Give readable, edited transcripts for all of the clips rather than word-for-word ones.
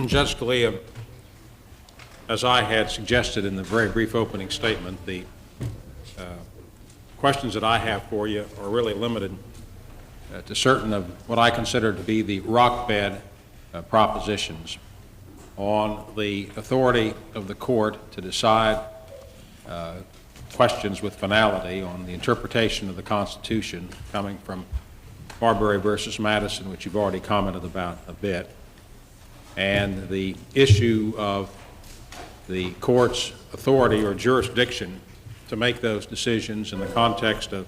Judge Scalia, as I had suggested in the very brief opening statement, the questions that I have for you are really limited to certain of what I consider to be the rock bed propositions on the authority of the court to decide questions with finality on the interpretation of the Constitution coming from Marbury versus Madison, which you've already commented about a bit, and the issue of the court's authority or jurisdiction to make those decisions in the context of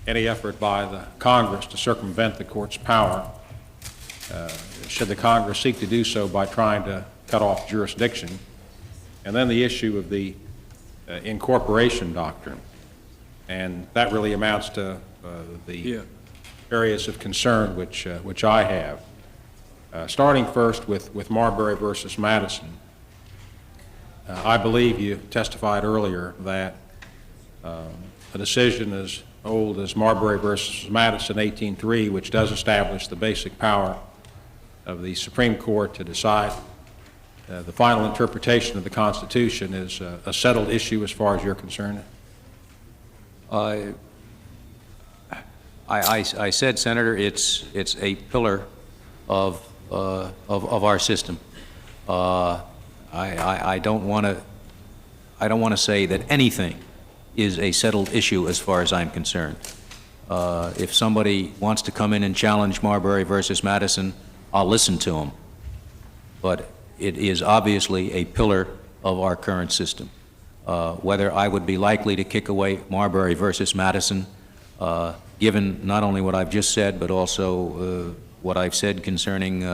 any effort by the Congress to circumvent the court's power, should the Congress seek to do so by trying to cut off jurisdiction, and then the issue of the incorporation doctrine. And that really amounts to the areas of concern which I have. Starting first with Marbury versus Madison, I believe you testified earlier that a decision as old as Marbury versus Madison 1803, which does establish the basic power of the Supreme Court to decide the final interpretation of the Constitution, is a settled issue as far as you're concerned? I said, Senator, it's a pillar of our system. I don't want to say that anything is a settled issue as far as I'm concerned. If somebody wants to come in and challenge Marbury versus Madison, I'll listen to them. But it is obviously a pillar of our current system. Whether I would be likely to kick away Marbury versus Madison, given not only what I've just said, but also what I've said concerning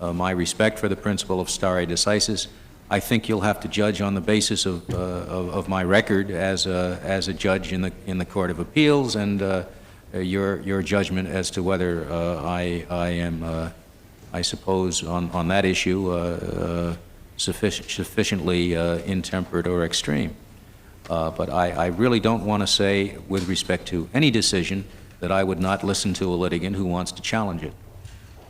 my respect for the principle of stare decisis, I think you'll have to judge on the basis of my record as a judge in the Court of Appeals, and your judgment as to whether I am, I suppose, on that issue sufficiently intemperate or extreme. But I really don't want to say, with respect to any decision, that I would not listen to a litigant who wants to challenge it.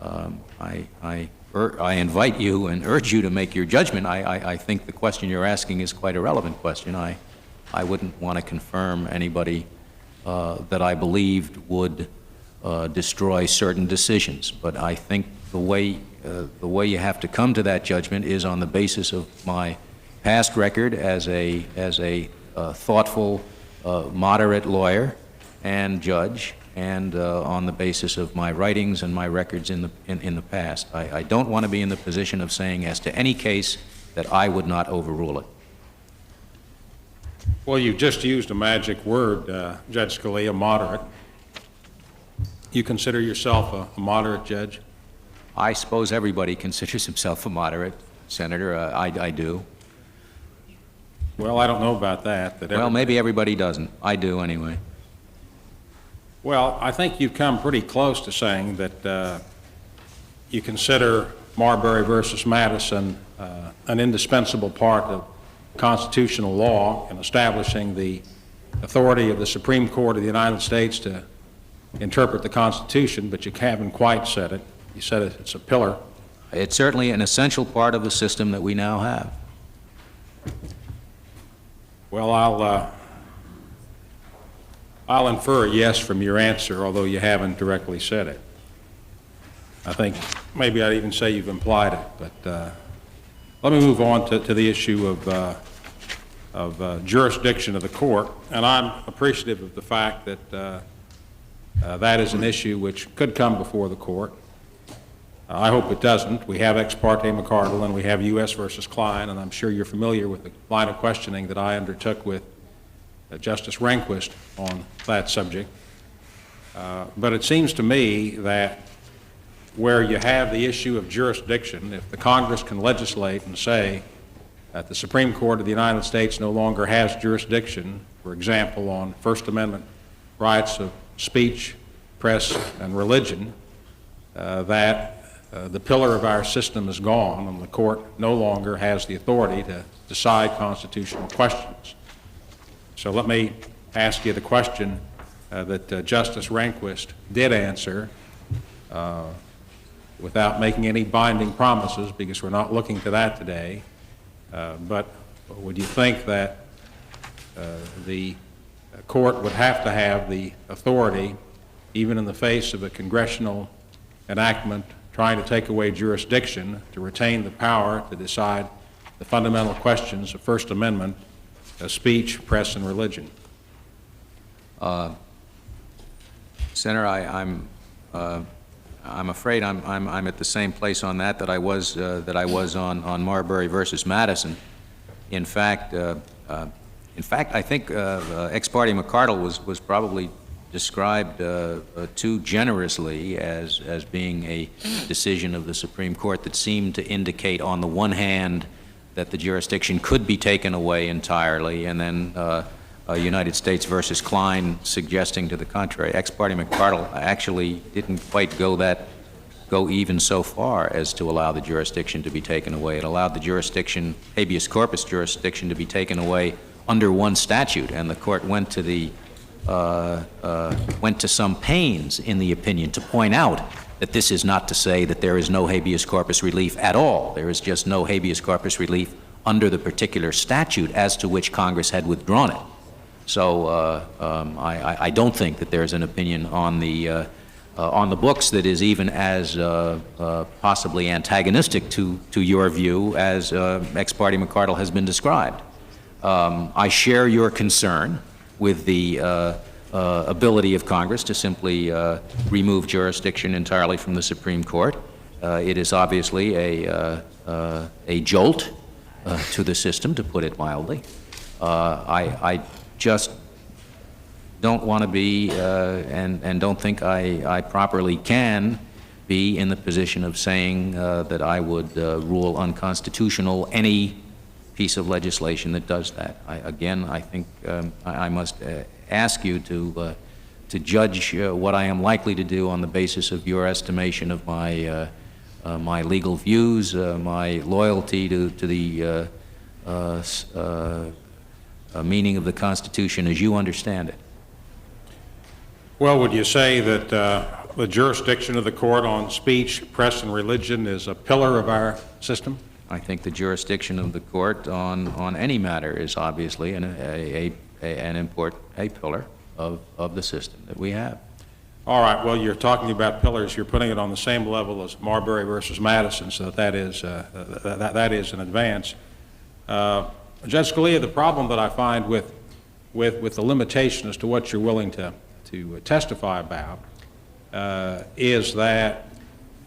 I invite you and urge you to make your judgment. I think the question you're asking is quite a relevant question. I wouldn't want to confirm anybody that I believed would destroy certain decisions, but I think the way you have to come to that judgment is on the basis of my past record as a thoughtful, moderate lawyer and judge, and on the basis of my writings and my records in the past. I don't want to be in the position of saying as to any case that I would not overrule it. Well, you just used a magic word, Judge Scalia, moderate. You consider yourself a moderate judge? I suppose everybody considers himself a moderate, Senator. I do. Well, I don't know about that. Well, maybe everybody doesn't. I do, anyway. Well, I think you've come pretty close to saying that you consider Marbury versus Madison an indispensable part of constitutional law in establishing the authority of the Supreme Court of the United States to interpret the Constitution, but you haven't quite said it. You said it's a pillar. It's certainly an essential part of the system that we now have. Well, I'll infer a yes from your answer, although you haven't directly said it. I think maybe I'd even say you've implied it, but let me move on to the issue of jurisdiction of the court, and I'm appreciative of the fact that that is an issue which could come before the court. I hope it doesn't. We have ex parte McCardle and we have U.S. versus Klein, and I'm sure you're familiar with the line of questioning that I undertook with Justice Rehnquist on that subject. But it seems to me that where you have the issue of jurisdiction, if the Congress can legislate and say that the Supreme Court of the United States no longer has jurisdiction, for example, on First Amendment rights of speech, press, and religion, that the pillar of our system is gone and the court no longer has the authority to decide constitutional questions. So let me ask you the question that Justice Rehnquist did answer without making any binding promises, because we're not looking to that today, but would you think that the court would have to have the authority, even in the face of a congressional enactment trying to take away jurisdiction, to retain the power to decide the fundamental questions of First Amendment, speech, press, and religion? Senator, I'm afraid I'm at the same place on that I was on Marbury versus Madison. In fact, I think ex parte McCardle was probably described too generously as being a decision of the Supreme Court that seemed to indicate, on the one hand, that the jurisdiction could be taken away entirely, and then United States versus Klein suggesting to the contrary. Ex parte McCardle actually didn't quite go even so far as to allow the jurisdiction to be taken away. It allowed the jurisdiction, habeas corpus jurisdiction, to be taken away under one statute, and the court went to some pains in the opinion to point out that this is not to say that there is no habeas corpus relief at all. There is just no habeas corpus relief under the particular statute as to which Congress had withdrawn it. So I don't think that there is an opinion on the books that is even as possibly antagonistic to your view as ex parte McCardle has been described. I share your concern with the ability of Congress to simply remove jurisdiction entirely from the Supreme Court. It is obviously a jolt to the system, to put it mildly. I just don't want to be, and don't think I properly can be in the position of saying that I would rule unconstitutional any piece of legislation that does that. I think I must ask you to judge what I am likely to do on the basis of your estimation of my my legal views, my loyalty to the meaning of the Constitution as you understand it. Well, would you say that the jurisdiction of the court on speech, press, and religion is a pillar of our system? I think the jurisdiction of the court on any matter is obviously a pillar of the system that we have. All right. Well, you're talking about pillars. You're putting it on the same level as Marbury versus Madison, so that is an advance. Judge Scalia, the problem that I find with the limitation as to what you're willing to testify about is that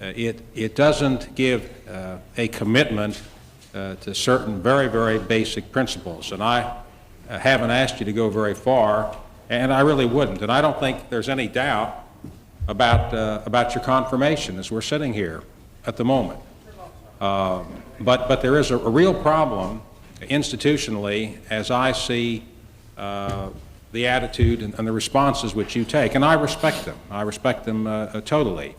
it doesn't give a commitment to certain very, very basic principles. And I haven't asked you to go very far, and I really wouldn't. And I don't think there's any doubt about your confirmation as we're sitting here at the moment. But there is a real problem institutionally as I see the attitude and the responses which you take, and I respect them. I respect them totally.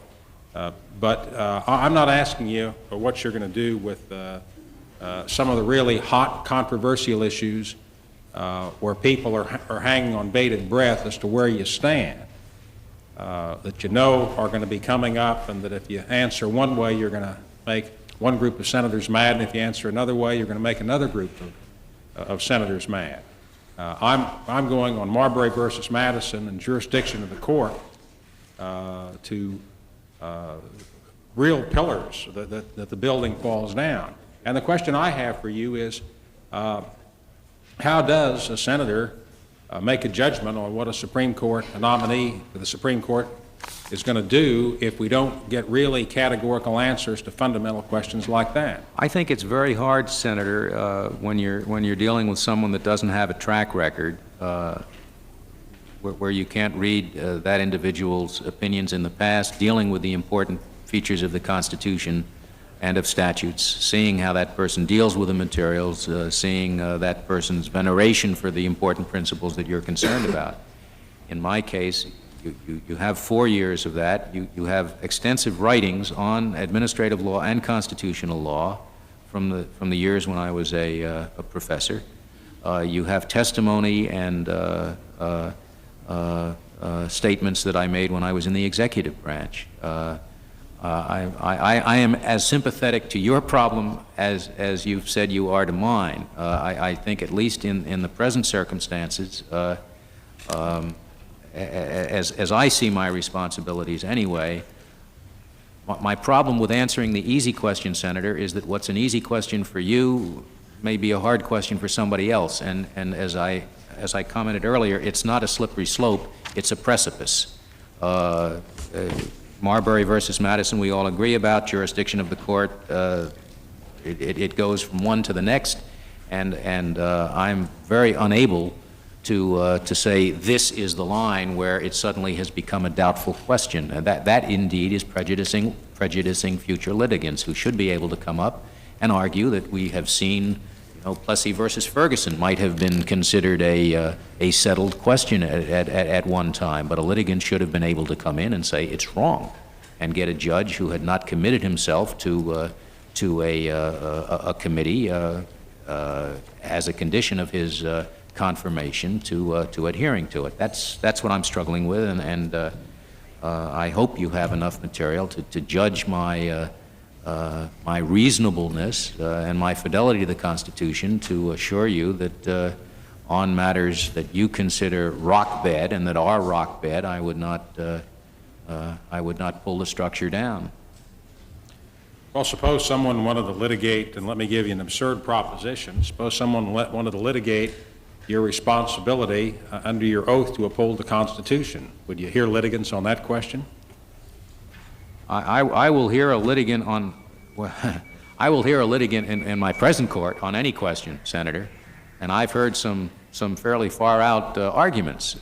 But I'm not asking you what you're going to do with some of the really hot, controversial issues where people are hanging on bated breath as to where you stand, that you know are going to be coming up, and that if you answer one way, you're going to make one group of senators mad, and if you answer another way, you're going to make another group of senators mad. I'm going on Marbury versus Madison and jurisdiction of the court to real pillars that the building falls down. And the question I have for you is, how does a senator make a judgment on what a nominee for the Supreme Court is going to do if we don't get really categorical answers to fundamental questions like that? I think it's very hard, Senator, when you're dealing with someone that doesn't have a track record, where you can't read that individual's opinions in the past, dealing with the important features of the Constitution and of statutes, seeing how that person deals with the materials, seeing that person's veneration for the important principles that you're concerned about. In my case, you have 4 years of that. You have extensive writings on administrative law and constitutional law from the years when I was a professor. You have testimony and statements that I made when I was in the executive branch. I am as sympathetic to your problem as you've said you are to mine. I think at least in the present circumstances, as I see my responsibilities anyway, my problem with answering the easy question, Senator, is that what's an easy question for you may be a hard question for somebody else. And as I commented earlier, it's not a slippery slope, it's a precipice. Marbury versus Madison, we all agree about. Jurisdiction of the court, it goes from one to the next, and I'm very unable to say this is the line where it suddenly has become a doubtful question. That indeed is prejudicing future litigants who should be able to come up and argue that we have seen, Plessy versus Ferguson might have been considered a settled question at one time, but a litigant should have been able to come in and say it's wrong, and get a judge who had not committed himself to a committee as a condition of his confirmation to adhering to it. That's what I'm struggling with, and I hope you have enough material to judge my my reasonableness and my fidelity to the Constitution to assure you that on matters that you consider rock bed and that are rock bed, I would not pull the structure down. Well, suppose someone wanted to litigate, and let me give you an absurd proposition. Suppose someone wanted to litigate your responsibility under your oath to uphold the Constitution. Would you hear litigants on that question? I will hear a litigant on, well, I will hear a litigant in my present court on any question, Senator, and I've heard some fairly far-out arguments.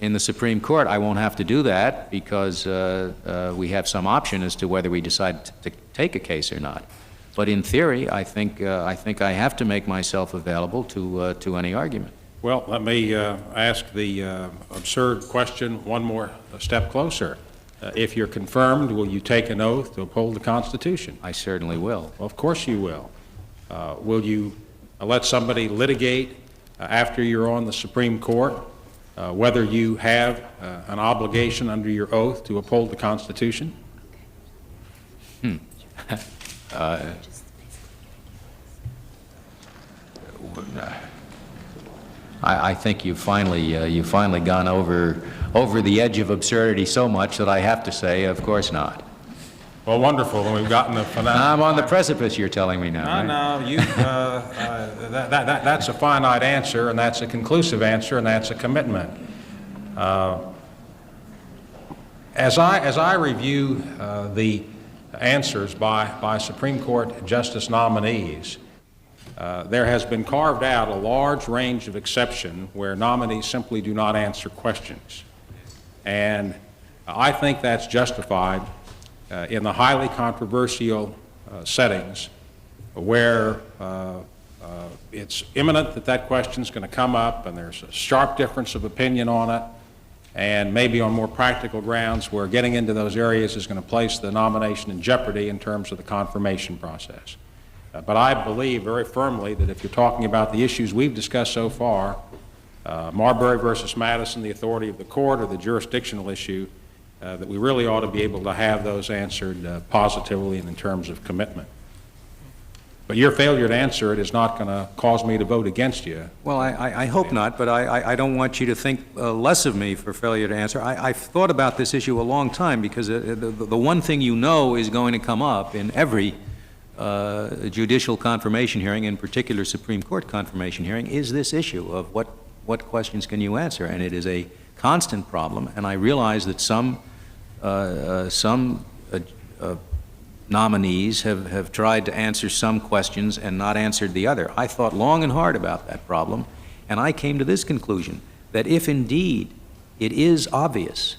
In the Supreme Court, I won't have to do that because we have some option as to whether we decide to take a case or not. But in theory, I think I have to make myself available to any argument. Well, let me ask the absurd question one more step closer. If you're confirmed, will you take an oath to uphold the Constitution? I certainly will. Well, of course you will. Will you let somebody litigate after you're on the Supreme Court whether you have an obligation under your oath to uphold the Constitution? I think you've finally gone over the edge of absurdity so much that I have to say, of course not. Well, wonderful. And we've gotten the finale. I'm on the precipice, you're telling me now. Right? No, that's a finite answer, and that's a conclusive answer, and that's a commitment. As I review the answers by Supreme Court justice nominees, there has been carved out a large range of exception where nominees simply do not answer questions. And I think that's justified in the highly controversial settings where it's imminent that question is going to come up and there's a sharp difference of opinion on it, and maybe on more practical grounds where getting into those areas is going to place the nomination in jeopardy in terms of the confirmation process. But I believe very firmly that if you're talking about the issues we've discussed so far, Marbury versus Madison, the authority of the court, or the jurisdictional issue, that we really ought to be able to have those answered positively and in terms of commitment. But your failure to answer it is not going to cause me to vote against you. Well, I hope not, but I don't want you to think less of me for failure to answer. I've thought about this issue a long time because the one thing you know is going to come up in every judicial confirmation hearing, in particular Supreme Court confirmation hearing, is this issue of what questions can you answer, and it is a constant problem. And I realize that some nominees have tried to answer some questions and not answered the other. I thought long and hard about that problem, and I came to this conclusion, that if indeed it is obvious,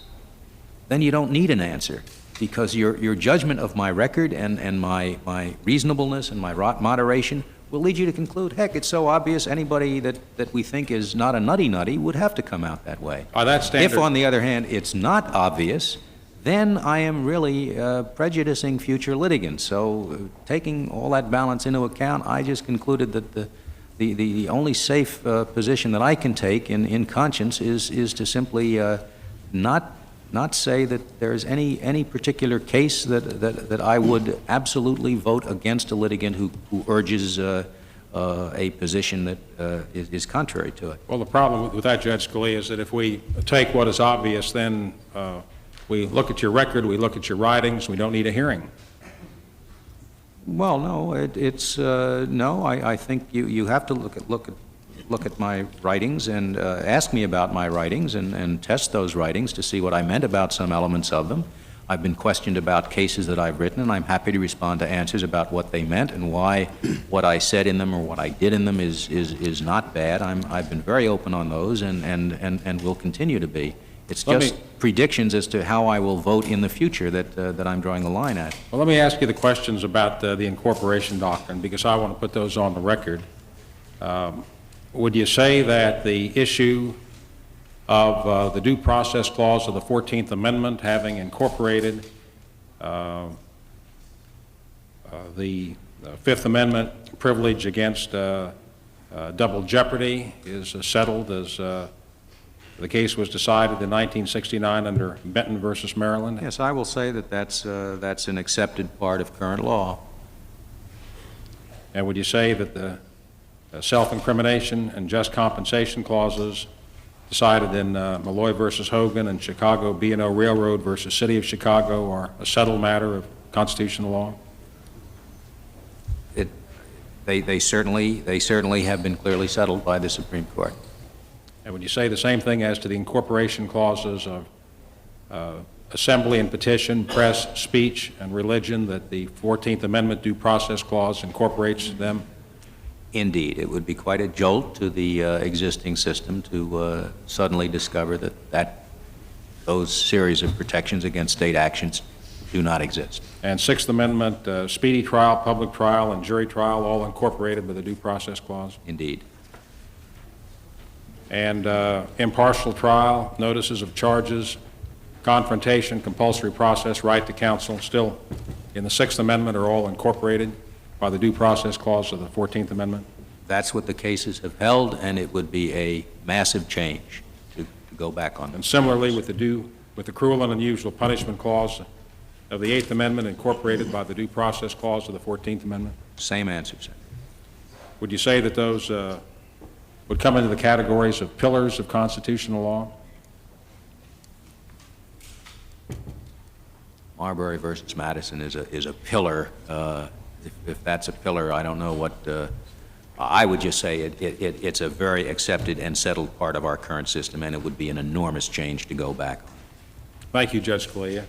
then you don't need an answer, because your judgment of my record and my reasonableness and my moderation will lead you to conclude, heck, it's so obvious anybody that we think is not a nutty would have to come out that way. That's standard. If, on the other hand, it's not obvious, then I am really prejudicing future litigants. So taking all that balance into account, I just concluded that the only safe position that I can take in conscience is to simply not not say that there's any particular case that I would absolutely vote against a litigant who urges a position that is contrary to it. Well, the problem with that, Judge Scalia, is that if we take what is obvious, then we look at your record, we look at your writings, we don't need a hearing. Well, no, no. I think you have to look at my writings and ask me about my writings and test those writings to see what I meant about some elements of them. I've been questioned about cases that I've written, and I'm happy to respond to answers about what they meant and why what I said in them or what I did in them is not bad. I've been very open on those and will continue to be. It's just predictions as to how I will vote in the future that I'm drawing the line at. Well, let me ask you the questions about the incorporation doctrine, because I want to put those on the record. Would you say that the issue of the due process clause of the 14th Amendment having incorporated the Fifth Amendment privilege against double jeopardy is settled as the case was decided in 1969 under Benton versus Maryland? Yes, I will say that that's an accepted part of current law. And would you say that the self-incrimination and just compensation clauses decided in Malloy versus Hogan and Chicago B&O Railroad versus City of Chicago are a settled matter of constitutional law? They certainly have been clearly settled by the Supreme Court. And would you say the same thing as to the incorporation clauses of assembly and petition, press, speech, and religion, that the 14th Amendment due process clause incorporates them? Indeed, it would be quite a jolt to the existing system to suddenly discover that those series of protections against state actions do not exist. And Sixth Amendment speedy trial, public trial, and jury trial all incorporated by the due process clause? Indeed. And impartial trial, notices of charges, confrontation, compulsory process, right to counsel, still in the Sixth Amendment are all incorporated by the due process clause of the 14th Amendment? That's what the cases have held, and it would be a massive change to go back on them. And similarly with the cruel and unusual punishment clause of the Eighth Amendment incorporated by the due process clause of the 14th Amendment? Same answer, sir. Would you say that those would come into the categories of pillars of constitutional law? Marbury versus Madison is a pillar. If that's a pillar, I don't know what. I would just say it's a very accepted and settled part of our current system, and it would be an enormous change to go back on. Thank you, Judge Scalia.